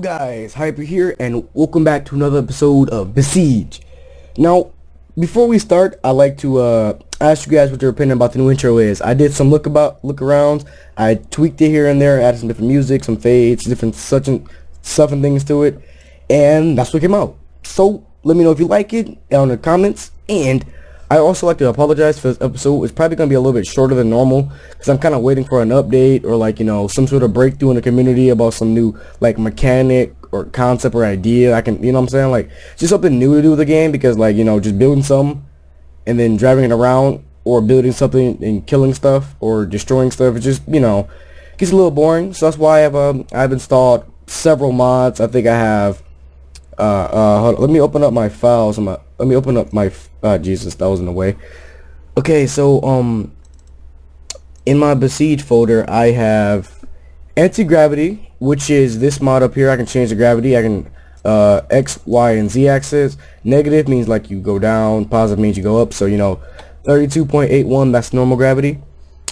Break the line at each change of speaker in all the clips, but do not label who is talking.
Guys, Hyper here, and welcome back to another episode of Besiege. Now, before we start, I'd like to ask you guys what your opinion about the new intro is. I did some look arounds. I tweaked it here and there, added some different music, some fades, different stuff and things to it, and that's what came out. So let me know if you like it down in the comments. And I also like to apologize for this episode. It's probably going to be a little bit shorter than normal because I'm kind of waiting for an update or some sort of breakthrough in the community about some new mechanic or concept or idea. I can, you know what I'm saying? Like, just something new to do with the game because just building something and then driving it around or building something and killing stuff or destroying stuff, it just, gets a little boring. So that's why I've installed several mods. I think I have hold on, let me open up my files. Let me open up my Jesus, that was in the way. Okay, so in my Besiege folder I have anti-gravity, which is this mod up here. I can change the gravity. I can X, Y, and Z axis. Negative means you go down, positive means you go up. So 32.81, that's normal gravity.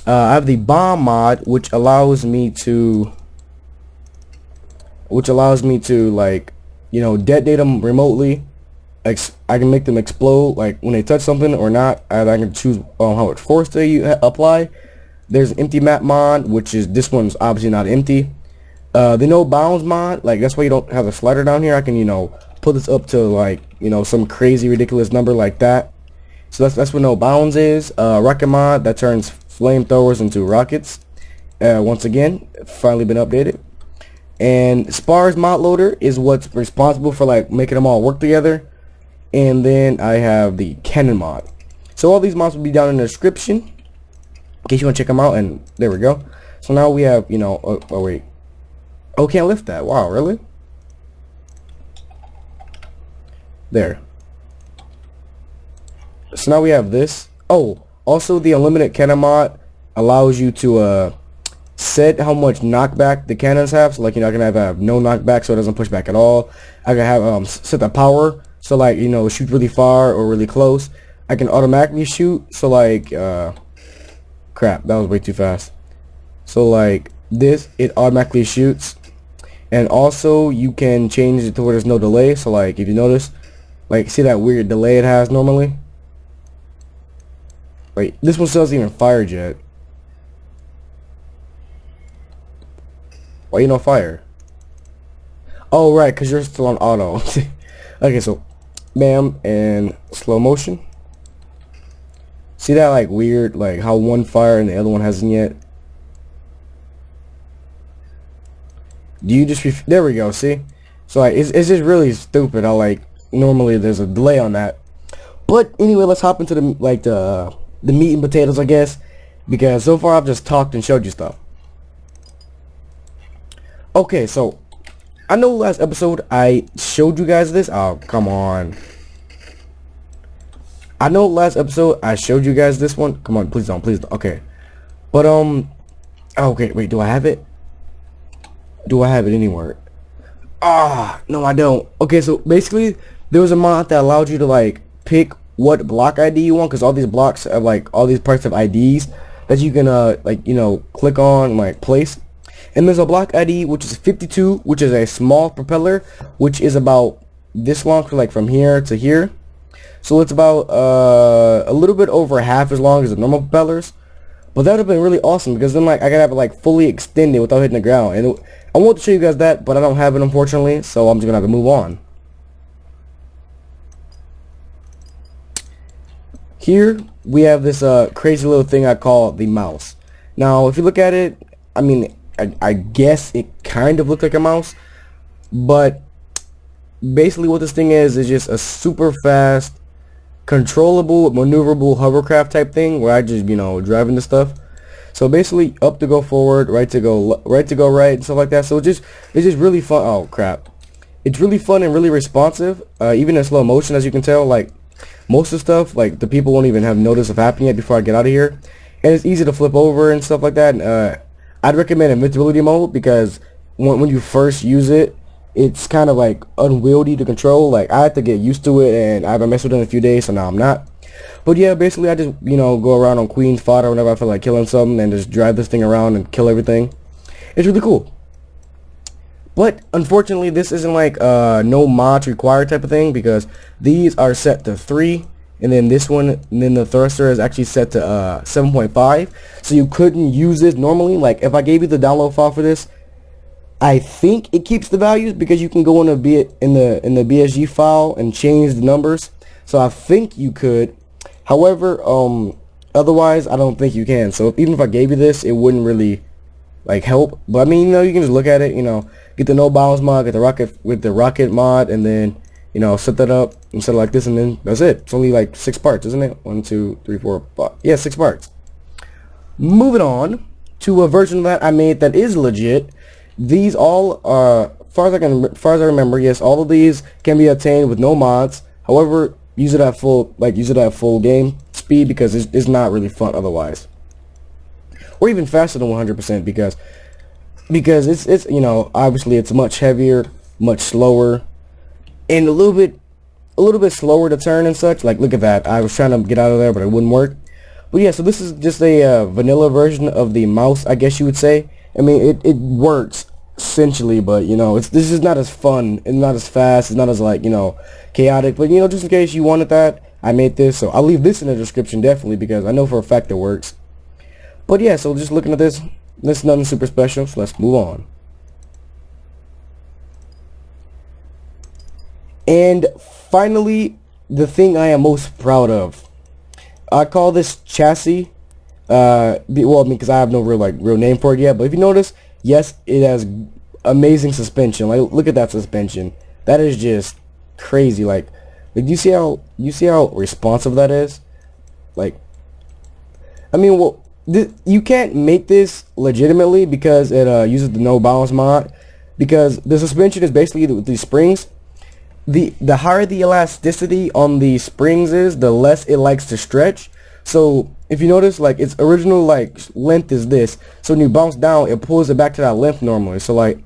I have the bomb mod, which allows me to detonate them remotely. I can make them explode when they touch something or not. I can choose how much force they apply. There's an empty map mod, which is, this one's obviously not empty. The no bounds mod, that's why you don't have the slider down here. I can put this up to some crazy ridiculous number like that. So that's what no bounds is. Rocket mod, that turns flamethrowers into rockets. Once again, finally been updated. And Spars mod loader is what's responsible for making them all work together. And then I have the cannon mod. So all these mods will be down in the description in case you want to check them out. And there we go. So now we have oh wait, can't lift that. Wow, really? There. So now we have this. Oh, also the unlimited cannon mod allows you to set how much knockback the cannons have. So I can have no knockback, so it doesn't push back at all. I can have set the power, so shoot really far or really close. I can automatically shoot, so crap, that was way too fast. So this, it automatically shoots. And also you can change it to where there's no delay. So if you notice, see that weird delay it has normally? Wait, this one still doesn't even fire yet. Why you no fire? Oh right, because you're still on auto. Okay, so bam, and slow motion. See that weird how one fire and the other one hasn't yet? Do you just there we go, see? So it's just really stupid how normally there's a delay on that. But anyway, let's hop into the meat and potatoes, I guess, because so far I've just talked and showed you stuff. Okay, so I know last episode I showed you guys this. Oh, come on. I know last episode I showed you guys this one. Come on, please don't, please don't. Okay. But okay, wait, do I have it? Do I have it anywhere? No, I don't. Okay, so basically there was a mod that allowed you to pick what block ID you want, because all these blocks have all these parts of IDs that you can click on place. And there's a block ID which is 52, which is a small propeller, which is about this long, from here to here. So it's about a little bit over half as long as the normal propellers. But that would have been really awesome, because then I could have it fully extended without hitting the ground. And I want to show you guys that, but I don't have it unfortunately, so I'm just gonna have to move on. Here we have this crazy little thing I call the mouse. Now if you look at it, I guess it kind of looks like a mouse, but basically what this thing is just a super fast, controllable, maneuverable hovercraft type thing where I just driving the stuff. So basically up to go forward, right to go right, and stuff like that. So it's just really fun. Oh crap, it's really fun and really responsive, even in slow motion, as you can tell. Most of the stuff the people won't even have notice of happening yet before I get out of here, and it's easy to flip over and stuff like that. And, I'd recommend invincibility mode, because when you first use it, it's kind of unwieldy to control. I had to get used to it, and I haven't messed with it in a few days, so now I'm not. But yeah, basically I just go around on Queen's fodder whenever I feel like killing something and just drive this thing around and kill everything. It's really cool. But unfortunately, this isn't like no mods required type of thing, because these are set to 3, and then this one, and then the thruster is actually set to 7.5. So you couldn't use it normally. Like if I gave you the download file for this, I think it keeps the values because you can go in the BSG file and change the numbers. So I think you could. However, otherwise I don't think you can. So even if I gave you this, it wouldn't really like help. But I mean, you know, you can just look at it, you know, get the no bounds mod, get the rocket with the rocket mod, and then, you know, set that up and set it like this, and then that's it. It's only like 6 parts, isn't it? 1, 2, 3, 4, 5. Yeah, 6 parts. Moving on to a version that I made that is legit. These all are, far as I remember, yes, all of these can be obtained with no mods. However, use it at full game speed, because it's not really fun otherwise. Or even faster than 100%, because it's you know, obviously it's much heavier, much slower, and a little bit slower to turn and such. Like look at that. I was trying to get out of there, but it wouldn't work. But yeah, so this is just a vanilla version of the mouse, I guess you would say. I mean, it works essentially, but you know, this is not as fun and not as fast. It's not as like, you know, chaotic. But you know, just in case you wanted that, I made this. So I'll leave this in the description definitely, because I know for a fact it works. But yeah, so just looking at this is nothing super special. So let's move on. And finally, the thing I am most proud of. I call this chassis. Well, I mean, because I have no real name for it yet. But if you notice, yes, it has amazing suspension. Like, look at that suspension. That is just crazy. Like you see how responsive that is. Like, I mean, well, you can't make this legitimately because it uses the no balance mod. Because the suspension is basically the springs. The higher the elasticity on the springs is, the less it likes to stretch. So if you notice, like its original like length is this, so when you bounce down, it pulls it back to that length normally. So like,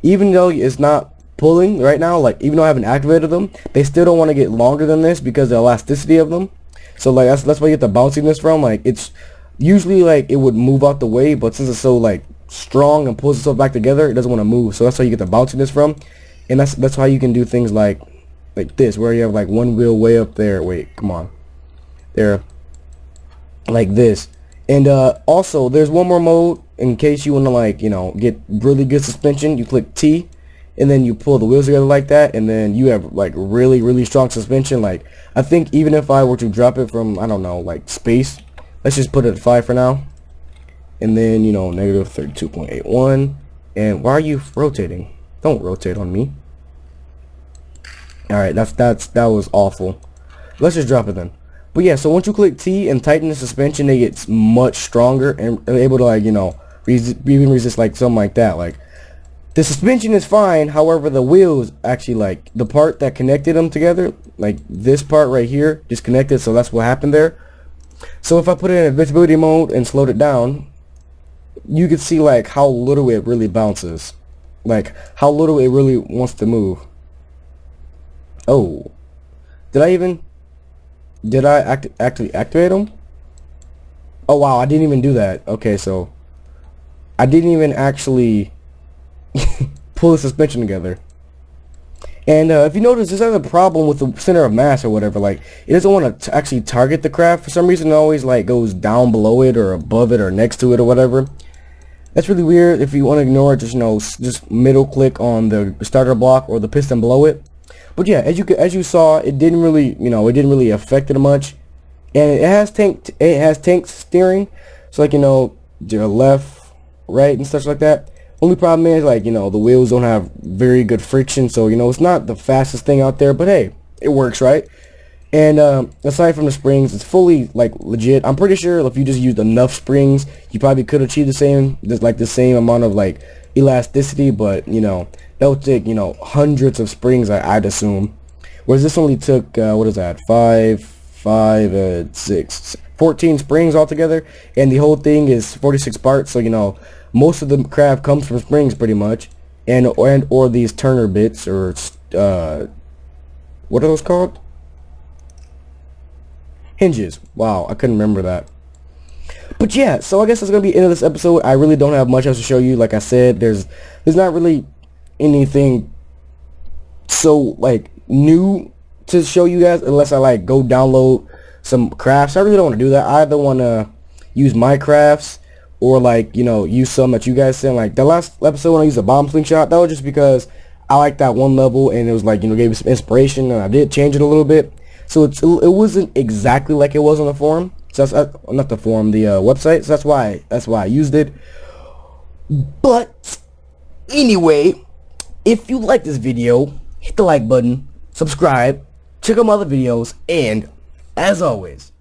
even though it's not pulling right now, like even though I haven't activated them, they still don't want to get longer than this because of the elasticity of them. So like that's where you get the bounciness from. Like it's usually like it would move out the way, but since it's so like strong and pulls itself back together, it doesn't want to move. So that's where you get the bounciness from. And that's how you can do things like this, where you have like one wheel way up there. Wait, come on, there, like this. And also, there's one more mode in case you want to like, you know, get really good suspension. You click T, and then you pull the wheels together like that, and then you have like really strong suspension. Like I think even if I were to drop it from, I don't know, like space, let's just put it at 5 for now, and then, you know, negative 32.81. And why are you rotating? Don't rotate on me. Alright, that was awful. Let's just drop it then. But yeah, so once you click T and tighten the suspension, it gets much stronger and able to, like, you know, even resist like something like that. Like, the suspension is fine, however the wheels actually, like, the part that connected them together, like this part right here, disconnected, so that's what happened there. So if I put it in invincibility mode and slowed it down, you can see like how little it really bounces. Like how little it really wants to move. Oh, did I actually activate them? Oh wow, I didn't even do that. Okay, so I didn't even actually pull the suspension together. And if you notice, this has a problem with the center of mass or whatever. Like, it doesn't want to actually target the craft. For some reason, it always like goes down below it or above it or next to it or whatever. That's really weird. If you want to ignore it, just, you know, just middle click on the starter block or the piston below it. But yeah, as you saw, it didn't really, you know, it didn't really affect it much. And it has tank steering, so like, you know, your left, right, and stuff like that. Only problem is, like, you know, the wheels don't have very good friction, so, you know, it's not the fastest thing out there, but hey, it works, right? And aside from the springs, it's fully like legit. I'm pretty sure if you just used enough springs, you probably could achieve the same amount of like elasticity, but you know, that would take, you know, hundreds of springs, I'd assume. Whereas this only took what is that, 14 springs altogether, and the whole thing is 46 parts. So, you know, most of the craft comes from springs pretty much, or these turner bits, or what are those called? Hinges. Wow, I couldn't remember that. But yeah, so I guess that's gonna be the end of this episode. I really don't have much else to show you. Like I said, there's not really anything so like new to show you guys unless I like go download some crafts. I really don't want to do that. I either want to use my crafts or like, you know, use some that you guys sent. Like the last episode when I used a bomb slingshot, that was just because I liked that one level and it was like, you know, gave me some inspiration, and I did change it a little bit. So it wasn't exactly like it was on the forum. So that's not the forum, the website. So that's why I used it. But anyway, if you like this video, hit the like button, subscribe, check out my other videos, and as always,